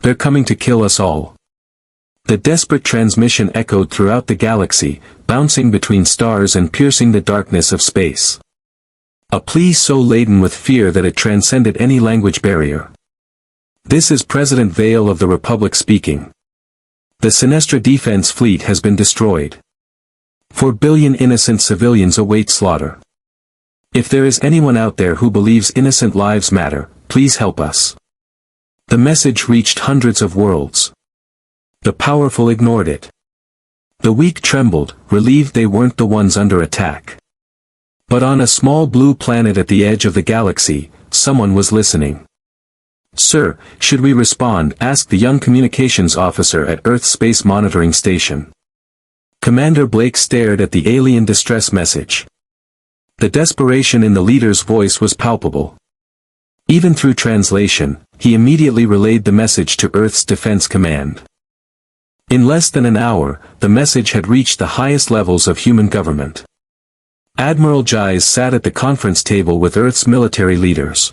They're coming to kill us all. The desperate transmission echoed throughout the galaxy, bouncing between stars and piercing the darkness of space. A plea so laden with fear that it transcended any language barrier. This is President Vale of the Republic speaking. The Sinestra defense fleet has been destroyed. 4 billion innocent civilians await slaughter. If there is anyone out there who believes innocent lives matter, please help us. The message reached hundreds of worlds. The powerful ignored it. The weak trembled, relieved they weren't the ones under attack. But on a small blue planet at the edge of the galaxy, someone was listening. "Sir, should we respond?" asked the young communications officer at Earth's Space Monitoring Station. Commander Blake stared at the alien distress message. The desperation in the leader's voice was palpable. Even through translation, he immediately relayed the message to Earth's Defense Command. In less than an hour, the message had reached the highest levels of human government. Admiral Jize sat at the conference table with Earth's military leaders.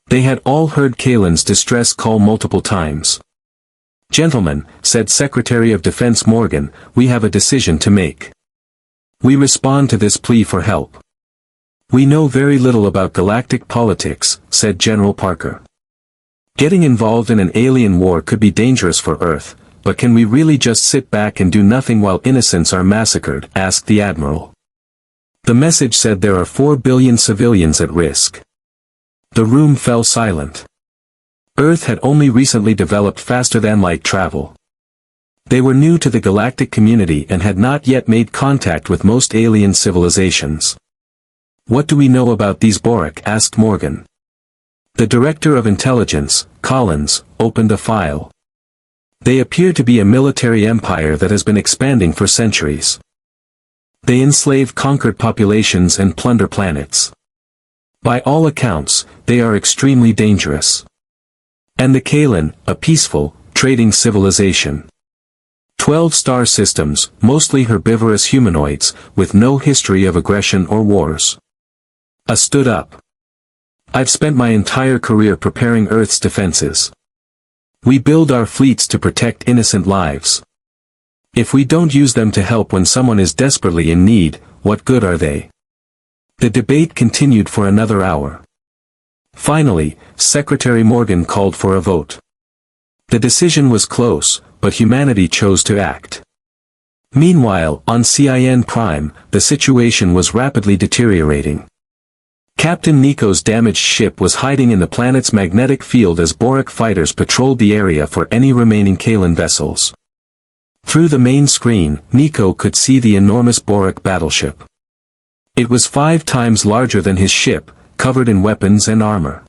They had all heard Kalen's distress call multiple times. "Gentlemen," said Secretary of Defense Morgan, "we have a decision to make. We respond to this plea for help." "We know very little about galactic politics," said General Parker. "Getting involved in an alien war could be dangerous for Earth, but can we really just sit back and do nothing while innocents are massacred?" asked the Admiral. The message said there are 4 billion civilians at risk. The room fell silent. Earth had only recently developed faster-than-light travel. They were new to the galactic community and had not yet made contact with most alien civilizations. "What do we know about these Borak?" asked Morgan. The Director of Intelligence, Collins, opened a file. "They appear to be a military empire that has been expanding for centuries. They enslave conquered populations and plunder planets. By all accounts, they are extremely dangerous. And the Kalen, a peaceful, trading civilization. 12 star systems, mostly herbivorous humanoids, with no history of aggression or wars." A stood up. "I've spent my entire career preparing Earth's defenses. We build our fleets to protect innocent lives. If we don't use them to help when someone is desperately in need, what good are they?" The debate continued for another hour. Finally, Secretary Morgan called for a vote. The decision was close, but humanity chose to act. Meanwhile, on Cin Prime, the situation was rapidly deteriorating. Captain Nico's damaged ship was hiding in the planet's magnetic field as Borak fighters patrolled the area for any remaining Kalen vessels. Through the main screen, Nico could see the enormous Borak battleship. It was 5 times larger than his ship, covered in weapons and armor.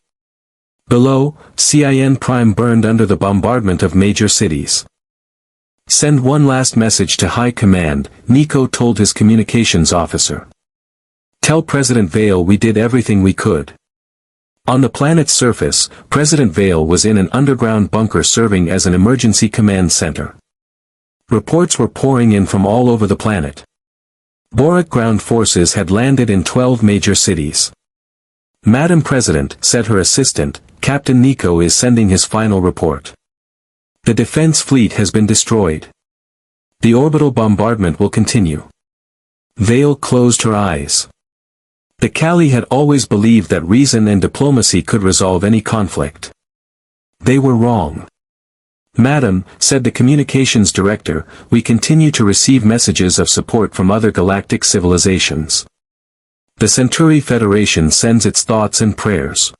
Below, Cin Prime burned under the bombardment of major cities. "Send one last message to High Command," Nico told his communications officer. "Tell President Vale we did everything we could." On the planet's surface, President Vale was in an underground bunker serving as an emergency command center. Reports were pouring in from all over the planet. Borak ground forces had landed in 12 major cities. "Madam President," said her assistant, "Captain Nico is sending his final report. The defense fleet has been destroyed. The orbital bombardment will continue." Vale closed her eyes. The Kali had always believed that reason and diplomacy could resolve any conflict. They were wrong. "Madam," said the communications director, "we continue to receive messages of support from other galactic civilizations. The Centauri Federation sends its thoughts and prayers.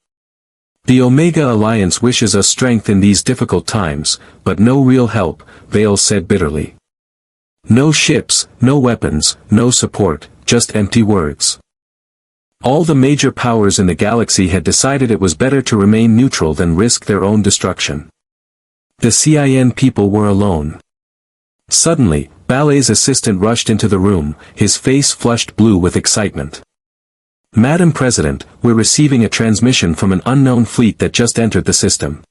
The Omega Alliance wishes us strength in these difficult times, but no real help," Vale said bitterly. "No ships, no weapons, no support, just empty words." All the major powers in the galaxy had decided it was better to remain neutral than risk their own destruction. The Cin people were alone. Suddenly, Ballet's assistant rushed into the room, his face flushed blue with excitement. "Madam President, we're receiving a transmission from an unknown fleet that just entered the system."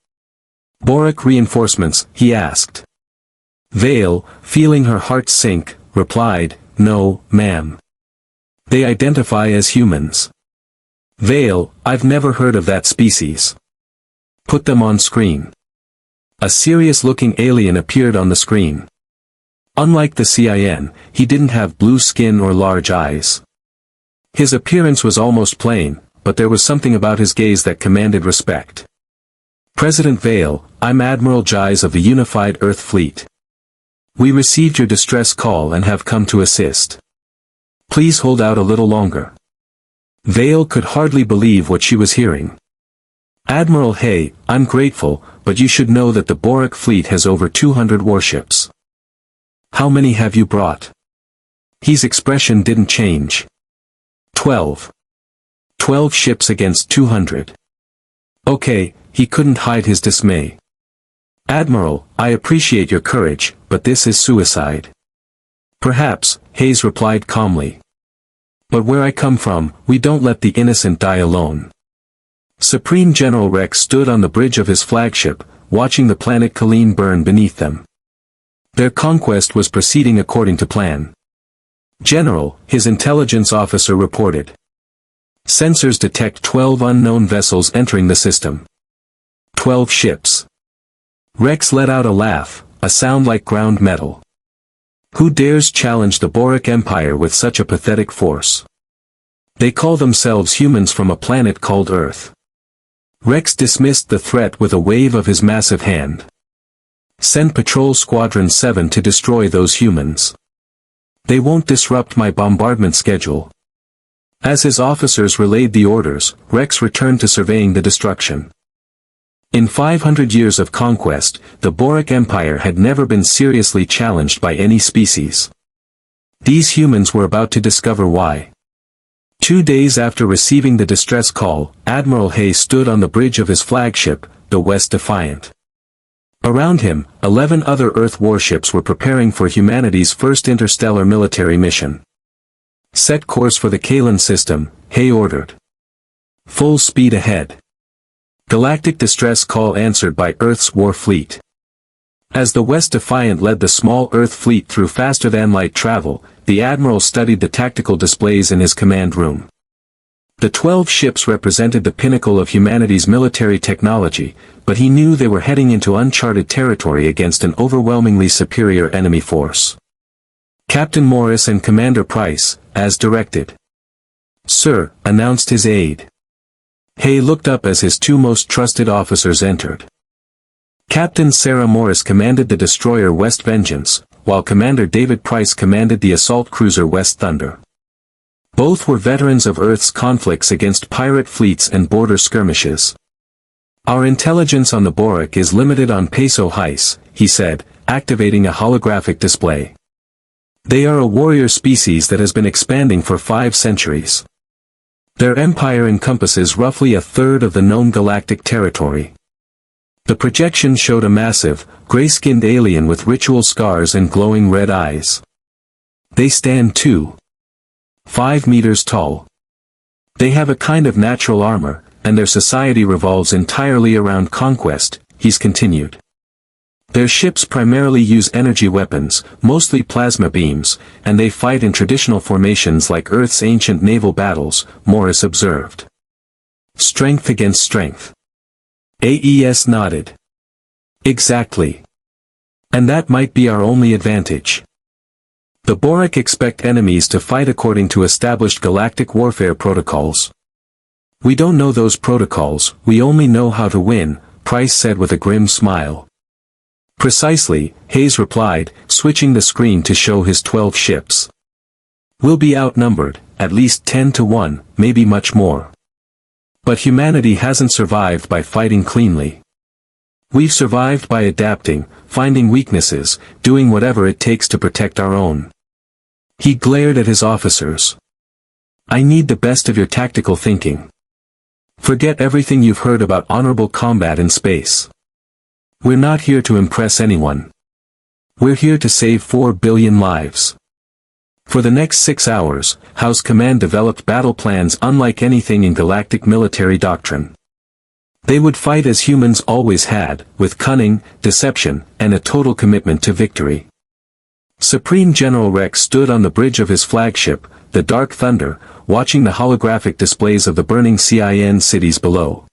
"Borak reinforcements?" he asked. Vale, feeling her heart sink, replied, "No, ma'am. They identify as humans." "Vale, I've never heard of that species. Put them on screen." A serious-looking alien appeared on the screen. Unlike the CIN, he didn't have blue skin or large eyes. His appearance was almost plain, but there was something about his gaze that commanded respect. President Vale, I'm Admiral Gies of the Unified Earth Fleet. We received your distress call and have come to assist. Please hold out a little longer. Vale could hardly believe what she was hearing. Admiral Hay, I'm grateful, but you should know that the Borak fleet has over 200 warships. How many have you brought? His expression didn't change. 12. 12 ships against 200. Okay, he couldn't hide his dismay. Admiral, I appreciate your courage, but this is suicide. Perhaps, Hayes replied calmly. But where I come from, we don't let the innocent die alone. Supreme General Rex stood on the bridge of his flagship, watching the planet Colleen burn beneath them. Their conquest was proceeding according to plan. General, his intelligence officer reported. Sensors detect 12 unknown vessels entering the system. 12 ships. Rex let out a laugh, a sound like ground metal. Who dares challenge the Borak Empire with such a pathetic force? They call themselves humans from a planet called Earth. Rex dismissed the threat with a wave of his massive hand. Send Patrol Squadron 7 to destroy those humans. They won't disrupt my bombardment schedule. As his officers relayed the orders, Rex returned to surveying the destruction. In 500 years of conquest, the Borak Empire had never been seriously challenged by any species. These humans were about to discover why. 2 days after receiving the distress call, Admiral Hay stood on the bridge of his flagship, the West Defiant. Around him, 11 other Earth warships were preparing for humanity's first interstellar military mission. Set course for the Kalan system, Hay ordered. Full speed ahead. Galactic distress call answered by Earth's war fleet. As the West Defiant led the small Earth fleet through faster-than-light travel, the Admiral studied the tactical displays in his command room. The 12 ships represented the pinnacle of humanity's military technology, but he knew they were heading into uncharted territory against an overwhelmingly superior enemy force. Captain Morris and Commander Price, as directed. Sir, announced his aide. Hay looked up as his two most trusted officers entered. Captain Sarah Morris commanded the destroyer West Vengeance, while Commander David Price commanded the assault cruiser West Thunder. Both were veterans of Earth's conflicts against pirate fleets and border skirmishes. Our intelligence on the Borak is limited on Peso Heis, he said, activating a holographic display. They are a warrior species that has been expanding for 5 centuries. Their empire encompasses roughly a third of the known galactic territory. The projection showed a massive, gray-skinned alien with ritual scars and glowing red eyes. They stand 2.5 meters tall. They have a kind of natural armor, and their society revolves entirely around conquest, he's continued. Their ships primarily use energy weapons, mostly plasma beams, and they fight in traditional formations like Earth's ancient naval battles, Morris observed. Strength against strength. AES nodded. Exactly. And that might be our only advantage. The Borak expect enemies to fight according to established galactic warfare protocols. We don't know those protocols, we only know how to win, Price said with a grim smile. Precisely, Hayes replied, switching the screen to show his 12 ships. We'll be outnumbered, at least 10 to 1, maybe much more. But humanity hasn't survived by fighting cleanly. We've survived by adapting, finding weaknesses, doing whatever it takes to protect our own. He glared at his officers. I need the best of your tactical thinking. Forget everything you've heard about honorable combat in space. We're not here to impress anyone. We're here to save 4 billion lives. For the next 6 hours, House Command developed battle plans unlike anything in galactic military doctrine. They would fight as humans always had, with cunning, deception, and a total commitment to victory. Supreme General Rex stood on the bridge of his flagship, the Dark Thunder, watching the holographic displays of the burning CIN cities below.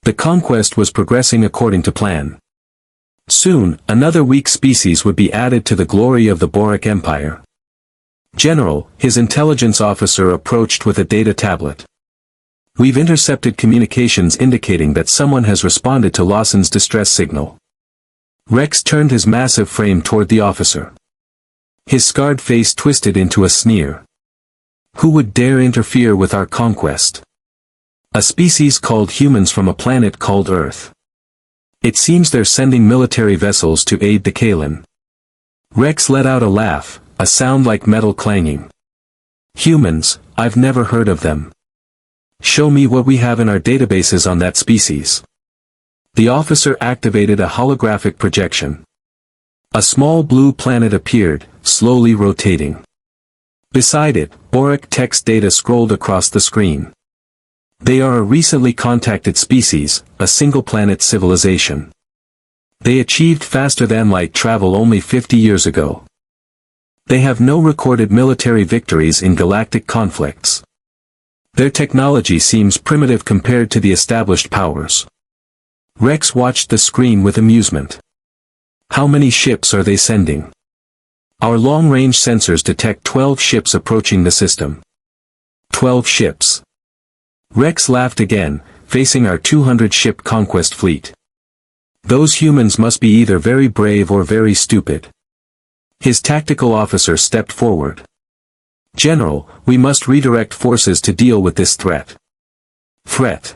The conquest was progressing according to plan. Soon, another weak species would be added to the glory of the Borak Empire. General, his intelligence officer approached with a data tablet. We've intercepted communications indicating that someone has responded to Lawson's distress signal. Rex turned his massive frame toward the officer. His scarred face twisted into a sneer. Who would dare interfere with our conquest? A species called humans from a planet called Earth. It seems they're sending military vessels to aid the Kalan. Rex let out a laugh, a sound like metal clanging. Humans, I've never heard of them. Show me what we have in our databases on that species. The officer activated a holographic projection. A small blue planet appeared, slowly rotating. Beside it, Borak text data scrolled across the screen. They are a recently contacted species, a single-planet civilization. They achieved faster-than-light travel only 50 years ago. They have no recorded military victories in galactic conflicts. Their technology seems primitive compared to the established powers. Rex watched the screen with amusement. How many ships are they sending? Our long-range sensors detect 12 ships approaching the system. 12 ships. Rex laughed again, facing our 200-ship conquest fleet. Those humans must be either very brave or very stupid. His tactical officer stepped forward. General, we must redirect forces to deal with this threat. Threat.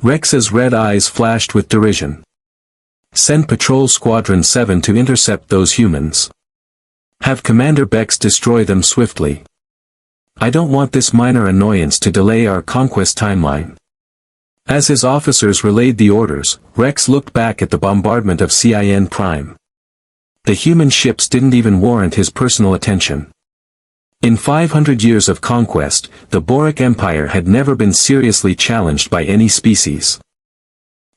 Rex's red eyes flashed with derision. Send Patrol Squadron 7 to intercept those humans. Have Commander Bex destroy them swiftly. I don't want this minor annoyance to delay our conquest timeline. As his officers relayed the orders, Rex looked back at the bombardment of Cin Prime. The human ships didn't even warrant his personal attention. In 500 years of conquest, the Borak Empire had never been seriously challenged by any species.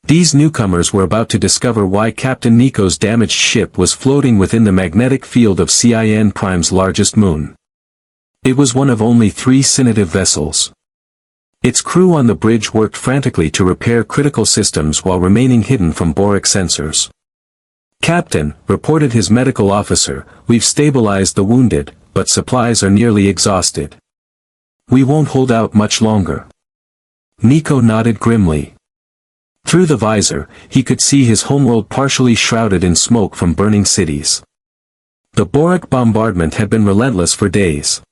These newcomers were about to discover why Captain Nico's damaged ship was floating within the magnetic field of Cin Prime's largest moon. It was one of only 3 Sinative vessels. Its crew on the bridge worked frantically to repair critical systems while remaining hidden from Borak sensors. Captain, reported his medical officer, we've stabilized the wounded, but supplies are nearly exhausted. We won't hold out much longer. Nico nodded grimly. Through the visor, he could see his homeworld partially shrouded in smoke from burning cities. The Borak bombardment had been relentless for days.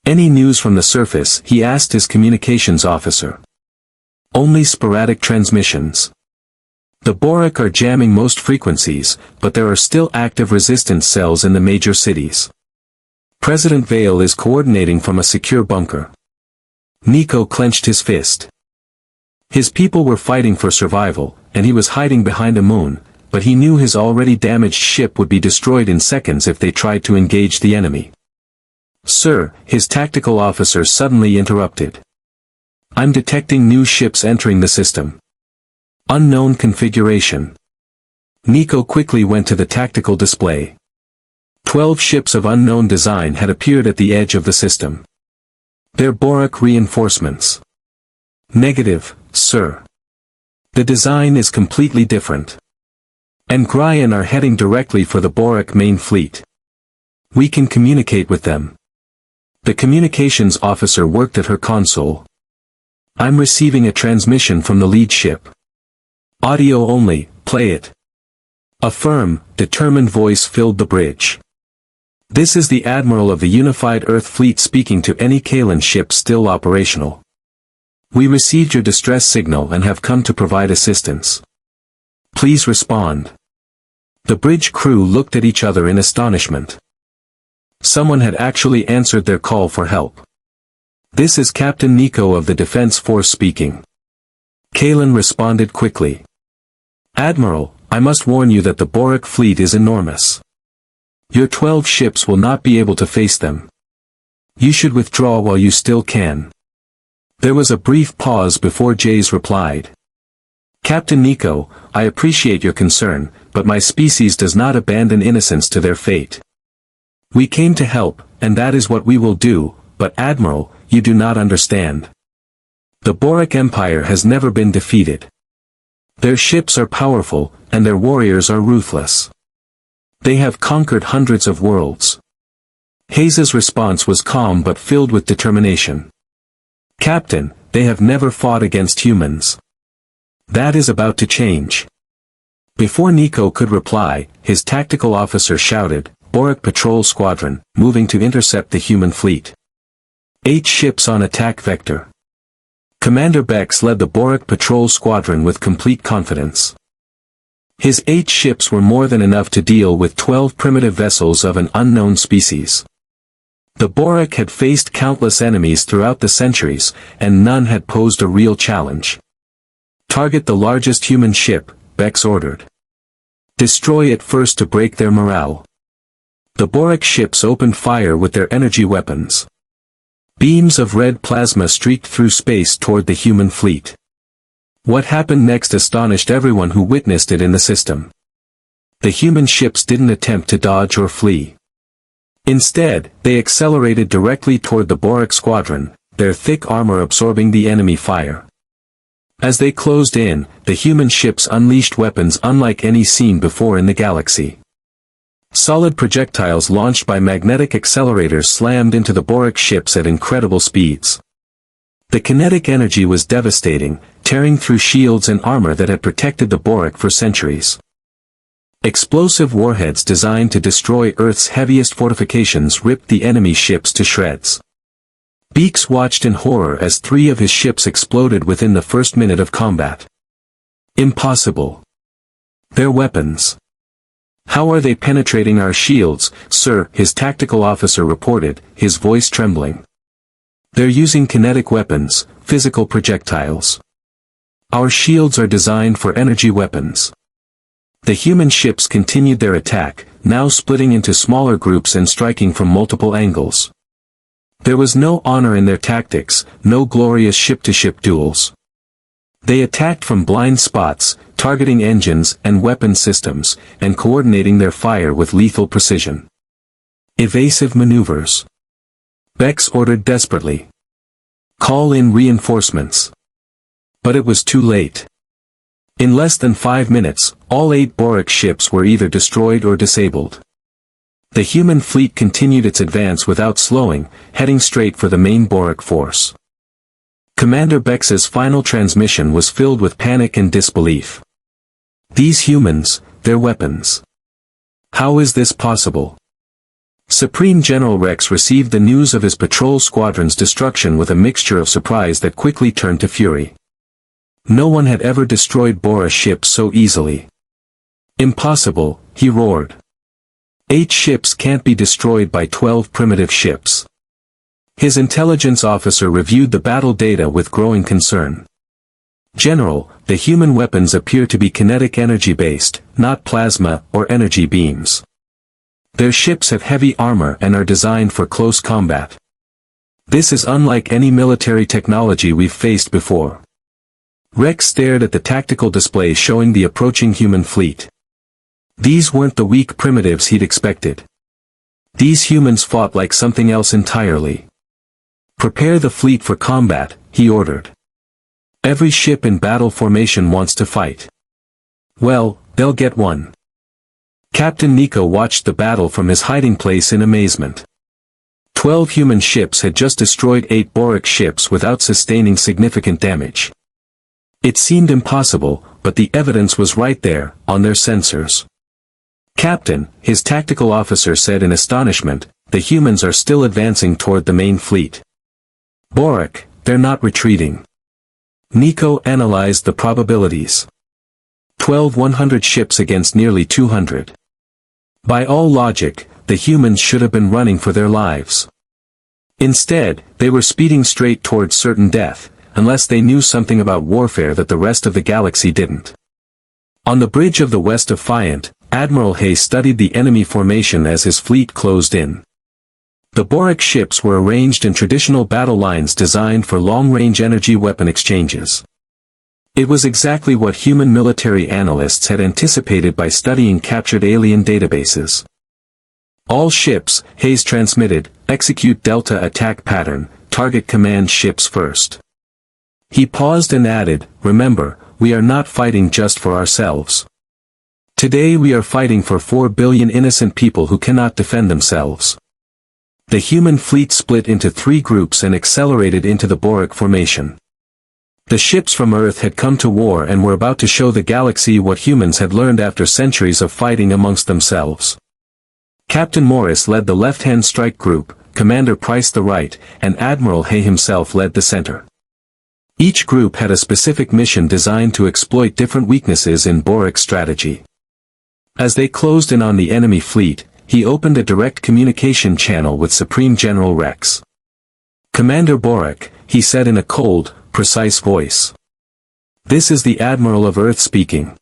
Any news from the surface? He asked his communications officer. Only sporadic transmissions. The Borak are jamming most frequencies, but there are still active resistance cells in the major cities. President Vale is coordinating from a secure bunker. Nico clenched his fist. His people were fighting for survival, and he was hiding behind a moon, but he knew his already damaged ship would be destroyed in seconds if they tried to engage the enemy. Sir, his tactical officer suddenly interrupted. I'm detecting new ships entering the system. Unknown configuration. Nico quickly went to the tactical display. 12 ships of unknown design had appeared at the edge of the system. They're Borak reinforcements. Negative, sir. The design is completely different. And Gryan are heading directly for the Borak main fleet. We can communicate with them. The communications officer worked at her console. I'm receiving a transmission from the lead ship. Audio only, play it. A firm, determined voice filled the bridge. This is the Admiral of the Unified Earth Fleet speaking to any Kalan ship still operational. We received your distress signal and have come to provide assistance. Please respond. The bridge crew looked at each other in astonishment. Someone had actually answered their call for help. This is Captain Nico of the Defense Force speaking. Kalan responded quickly. Admiral, I must warn you that the Borak fleet is enormous. Your 12 ships will not be able to face them. You should withdraw while you still can. There was a brief pause before Jays replied. Captain Nico, I appreciate your concern, but my species does not abandon innocents to their fate. We came to help, and that is what we will do, but Admiral, you do not understand. The Borak Empire has never been defeated. Their ships are powerful, and their warriors are ruthless. They have conquered hundreds of worlds. Hayes's response was calm but filled with determination. Captain, they have never fought against humans. That is about to change. Before Nico could reply, his tactical officer shouted, "Borak Patrol Squadron, moving to intercept the human fleet. 8 ships on attack vector." Commander Bex led the Borak Patrol Squadron with complete confidence. His 8 ships were more than enough to deal with 12 primitive vessels of an unknown species. The Borak had faced countless enemies throughout the centuries, and none had posed a real challenge. "Target the largest human ship," Bex ordered. "Destroy it first to break their morale." The Borak ships opened fire with their energy weapons. Beams of red plasma streaked through space toward the human fleet. What happened next astonished everyone who witnessed it in the system. The human ships didn't attempt to dodge or flee. Instead, they accelerated directly toward the Borak squadron, their thick armor absorbing the enemy fire. As they closed in, the human ships unleashed weapons unlike any seen before in the galaxy. Solid projectiles launched by magnetic accelerators slammed into the Borak ships at incredible speeds. The kinetic energy was devastating, tearing through shields and armor that had protected the Borak for centuries. Explosive warheads designed to destroy Earth's heaviest fortifications ripped the enemy ships to shreds. Beaks watched in horror as 3 of his ships exploded within the first minute of combat. Impossible. Their weapons. "How are they penetrating our shields, sir?" his tactical officer reported, his voice trembling. "They're using kinetic weapons, physical projectiles. Our shields are designed for energy weapons." The human ships continued their attack, now splitting into smaller groups and striking from multiple angles. There was no honor in their tactics, no glorious ship-to-ship duels. They attacked from blind spots, targeting engines and weapon systems, and coordinating their fire with lethal precision. Evasive maneuvers. Bex ordered desperately. "Call in reinforcements." But it was too late. In less than 5 minutes, all 8 Borak ships were either destroyed or disabled. The human fleet continued its advance without slowing, heading straight for the main Borak force. Commander Bex's final transmission was filled with panic and disbelief. These humans, their weapons. How is this possible? Supreme General Rex received the news of his patrol squadron's destruction with a mixture of surprise that quickly turned to fury. No one had ever destroyed Borak ships so easily. "Impossible," he roared. 8 ships can't be destroyed by 12 primitive ships. His intelligence officer reviewed the battle data with growing concern. "General, the human weapons appear to be kinetic energy-based, not plasma or energy beams. Their ships have heavy armor and are designed for close combat. This is unlike any military technology we've faced before." Rex stared at the tactical display showing the approaching human fleet. These weren't the weak primitives he'd expected. These humans fought like something else entirely. "Prepare the fleet for combat," he ordered. "Every ship in battle formation wants to fight. Well, they'll get one." Captain Nico watched the battle from his hiding place in amazement. 12 human ships had just destroyed 8 Borak ships without sustaining significant damage. It seemed impossible, but the evidence was right there, on their sensors. "Captain," his tactical officer said in astonishment, "the humans are still advancing toward the main fleet. Borak, they're not retreating." Nico analyzed the probabilities. 12 100 ships against nearly 200. By all logic, the humans should have been running for their lives. Instead, they were speeding straight towards certain death, unless they knew something about warfare that the rest of the galaxy didn't. On the bridge of the west of Fiant, Admiral Hayes studied the enemy formation as his fleet closed in. The Borak ships were arranged in traditional battle lines designed for long-range energy weapon exchanges. It was exactly what human military analysts had anticipated by studying captured alien databases. "All ships," Hayes transmitted, "execute Delta attack pattern, target command ships first." He paused and added, "Remember, we are not fighting just for ourselves. Today we are fighting for 4 billion innocent people who cannot defend themselves. The human fleet split into 3 groups and accelerated into the Borak formation. The ships from Earth had come to war and were about to show the galaxy what humans had learned after centuries of fighting amongst themselves. Captain Morris led the left-hand strike group, Commander Price the right, and Admiral Hay himself led the center. Each group had a specific mission designed to exploit different weaknesses in Borak's strategy. As they closed in on the enemy fleet, he opened a direct communication channel with Supreme General Rex. "Commander Borak," he said in a cold, precise voice. "This is the Admiral of Earth speaking.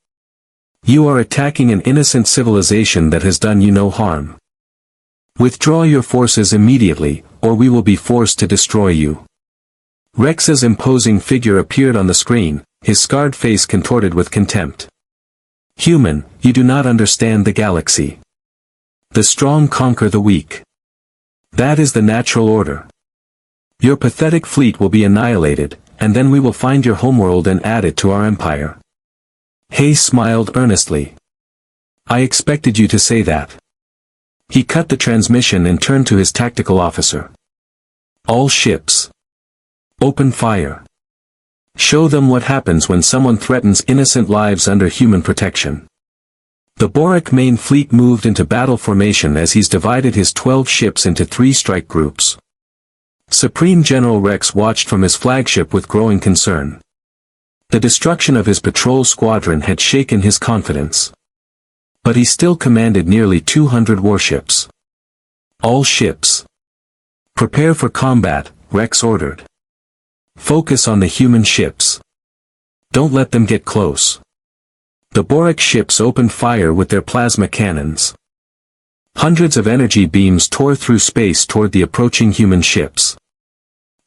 You are attacking an innocent civilization that has done you no harm. Withdraw your forces immediately, or we will be forced to destroy you." Rex's imposing figure appeared on the screen, his scarred face contorted with contempt. "Human, you do not understand the galaxy. The strong conquer the weak. That is the natural order. Your pathetic fleet will be annihilated, and then we will find your homeworld and add it to our empire." Hay smiled earnestly. "I expected you to say that." He cut the transmission and turned to his tactical officer. "All ships. Open fire. Show them what happens when someone threatens innocent lives under human protection." The Borak main fleet moved into battle formation as he's divided his 12 ships into 3 strike groups. Supreme General Rex watched from his flagship with growing concern. The destruction of his patrol squadron had shaken his confidence. But he still commanded nearly 200 warships. "All ships. Prepare for combat," Rex ordered. "Focus on the human ships. Don't let them get close." The Borak ships opened fire with their plasma cannons. Hundreds of energy beams tore through space toward the approaching human ships.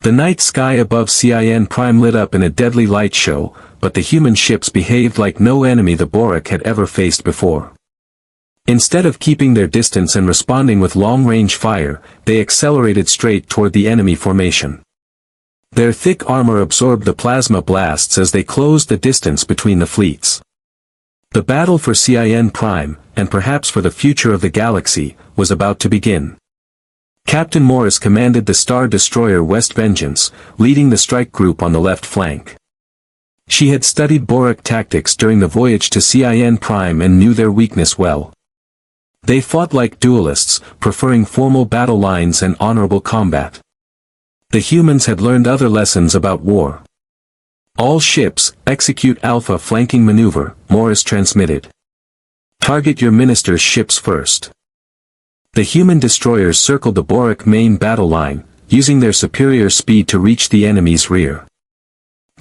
The night sky above Cin Prime lit up in a deadly light show, but the human ships behaved like no enemy the Borak had ever faced before. Instead of keeping their distance and responding with long-range fire, they accelerated straight toward the enemy formation. Their thick armor absorbed the plasma blasts as they closed the distance between the fleets. The battle for Cin Prime, and perhaps for the future of the galaxy, was about to begin. Captain Morris commanded the Star Destroyer West Vengeance, leading the strike group on the left flank. She had studied Borak tactics during the voyage to Cin Prime and knew their weakness well. They fought like duelists, preferring formal battle lines and honorable combat. The humans had learned other lessons about war. "All ships, execute Alpha flanking maneuver," Morris transmitted. "Target your minister's ships first." The human destroyers circled the Borak main battle line, using their superior speed to reach the enemy's rear.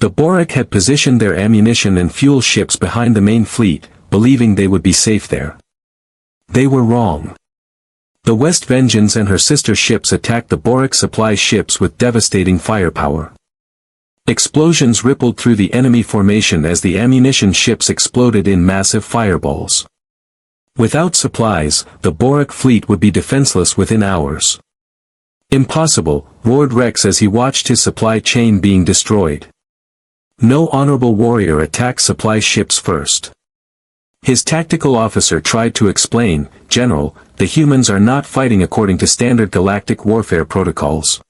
The Borak had positioned their ammunition and fuel ships behind the main fleet, believing they would be safe there. They were wrong. The West Vengeance and her sister ships attacked the Borak supply ships with devastating firepower. Explosions rippled through the enemy formation as the ammunition ships exploded in massive fireballs. Without supplies, the Borak fleet would be defenseless within hours. "Impossible," roared Rex as he watched his supply chain being destroyed. "No honorable warrior attacks supply ships first." His tactical officer tried to explain, "General, the humans are not fighting according to standard galactic warfare protocols.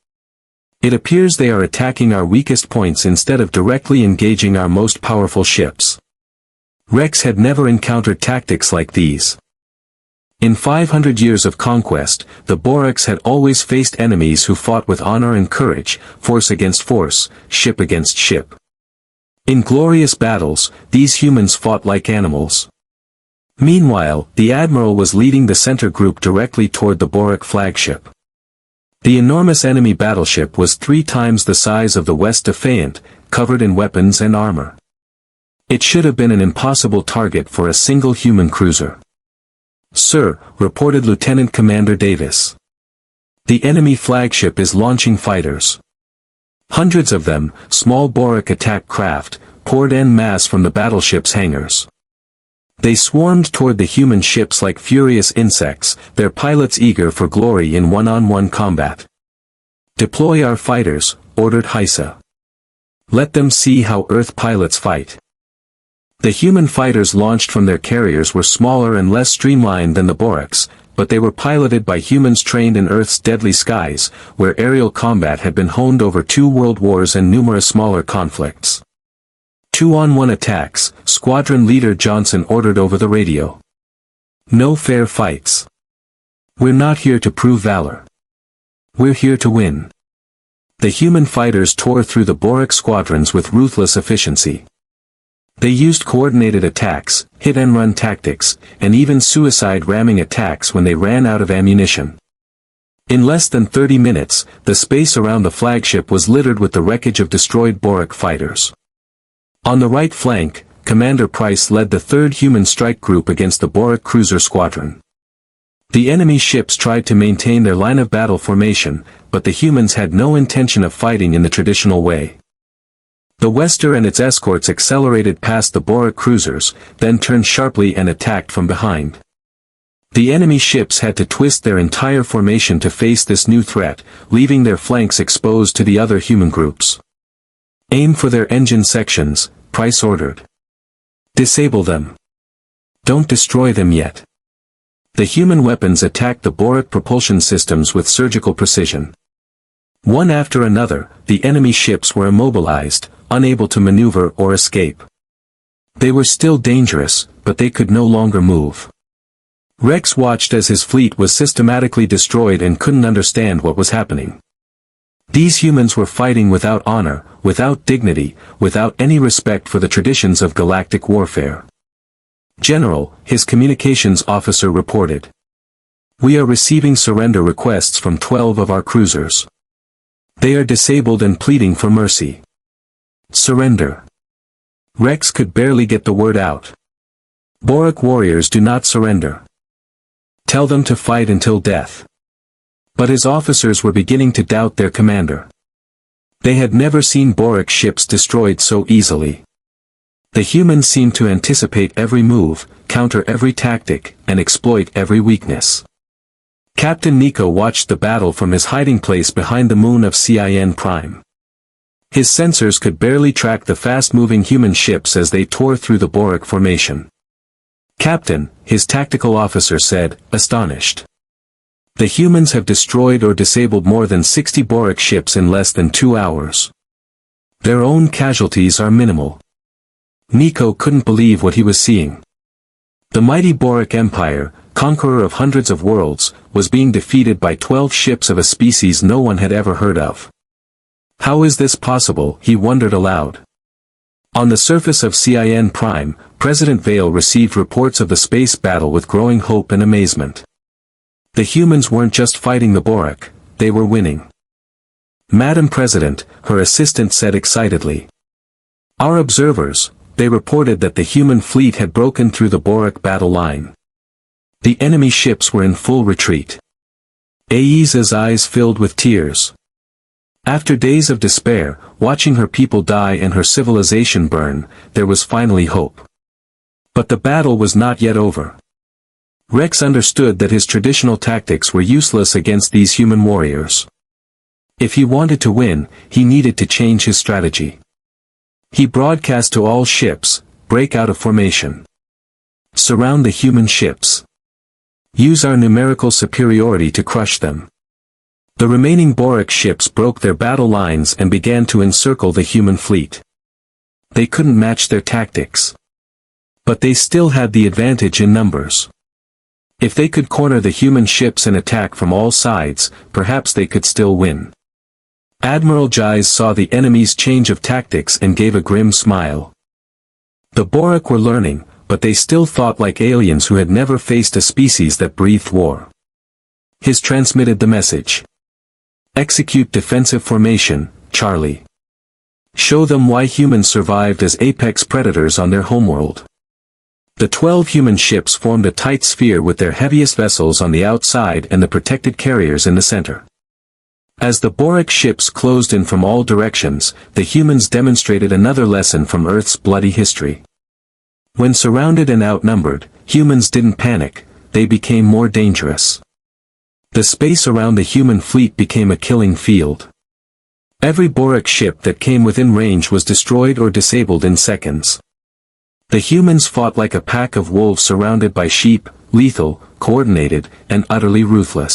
It appears they are attacking our weakest points instead of directly engaging our most powerful ships." Rex had never encountered tactics like these. In 500 years of conquest, the Boraks had always faced enemies who fought with honor and courage, force against force, ship against ship. In glorious battles, these humans fought like animals. Meanwhile, the Admiral was leading the center group directly toward the Borak flagship. The enormous enemy battleship was 3 times the size of the West Defiant, covered in weapons and armor. It should have been an impossible target for a single human cruiser. "Sir," reported Lieutenant Commander Davis. "The enemy flagship is launching fighters." Hundreds of them, small Borak attack craft, poured en masse from the battleship's hangars. They swarmed toward the human ships like furious insects, their pilots eager for glory in one-on-one combat. "Deploy our fighters," ordered Hysa. "Let them see how Earth pilots fight." The human fighters launched from their carriers were smaller and less streamlined than the Borax, but they were piloted by humans trained in Earth's deadly skies, where aerial combat had been honed over 2 world wars and numerous smaller conflicts. 2-on-1 attacks, Squadron Leader Johnson ordered over the radio. No fair fights. We're not here to prove valor. We're here to win. The human fighters tore through the Borax squadrons with ruthless efficiency. They used coordinated attacks, hit-and-run tactics, and even suicide ramming attacks when they ran out of ammunition. In less than 30 minutes, the space around the flagship was littered with the wreckage of destroyed Borax fighters. On the right flank, Commander Price led the 3rd Human Strike Group against the Borax Cruiser Squadron. The enemy ships tried to maintain their line of battle formation, but the humans had no intention of fighting in the traditional way. The Wester and its escorts accelerated past the Borax cruisers, then turned sharply and attacked from behind. The enemy ships had to twist their entire formation to face this new threat, leaving their flanks exposed to the other human groups. Aim for their engine sections, Price ordered. Disable them. Don't destroy them yet. The human weapons attacked the Borax propulsion systems with surgical precision. One after another, the enemy ships were immobilized, unable to maneuver or escape. They were still dangerous, but they could no longer move. Rex watched as his fleet was systematically destroyed and couldn't understand what was happening. These humans were fighting without honor, without dignity, without any respect for the traditions of galactic warfare. General, his communications officer reported. We are receiving surrender requests from 12 of our cruisers. They are disabled and pleading for mercy. Surrender. Rex could barely get the word out. Borax warriors do not surrender. Tell them to fight until death. But his officers were beginning to doubt their commander. They had never seen Borax ships destroyed so easily. The humans seemed to anticipate every move, counter every tactic, and exploit every weakness. Captain Nico watched the battle from his hiding place behind the moon of Cin Prime. His sensors could barely track the fast-moving human ships as they tore through the Borax formation. Captain, his tactical officer said, astonished. The humans have destroyed or disabled more than 60 Borax ships in less than 2 hours. Their own casualties are minimal. Nico couldn't believe what he was seeing. The mighty Borax Empire, conqueror of hundreds of worlds, was being defeated by 12 ships of a species no one had ever heard of. How is this possible, he wondered aloud. On the surface of Cin Prime, President Vale received reports of the space battle with growing hope and amazement. The humans weren't just fighting the Borax, they were winning. Madam President, her assistant said excitedly. Our observers, they reported that the human fleet had broken through the Borax battle line. The enemy ships were in full retreat. Aiza's eyes filled with tears. After days of despair, watching her people die and her civilization burn, there was finally hope. But the battle was not yet over. Rex understood that his traditional tactics were useless against these human warriors. If he wanted to win, he needed to change his strategy. He broadcast to all ships, break out of formation. Surround the human ships. Use our numerical superiority to crush them. The remaining Borax ships broke their battle lines and began to encircle the human fleet. They couldn't match their tactics. But they still had the advantage in numbers. If they could corner the human ships and attack from all sides, perhaps they could still win. Admiral Jize saw the enemy's change of tactics and gave a grim smile. The Borax were learning, but they still thought like aliens who had never faced a species that breathed war. His transmitted the message. Execute defensive formation, Charlie. Show them why humans survived as apex predators on their homeworld. The 12 human ships formed a tight sphere with their heaviest vessels on the outside and the protected carriers in the center. As the Borax ships closed in from all directions, the humans demonstrated another lesson from Earth's bloody history. When surrounded and outnumbered, humans didn't panic, they became more dangerous. The space around the human fleet became a killing field. Every Borax ship that came within range was destroyed or disabled in seconds. The humans fought like a pack of wolves surrounded by sheep, lethal, coordinated, and utterly ruthless.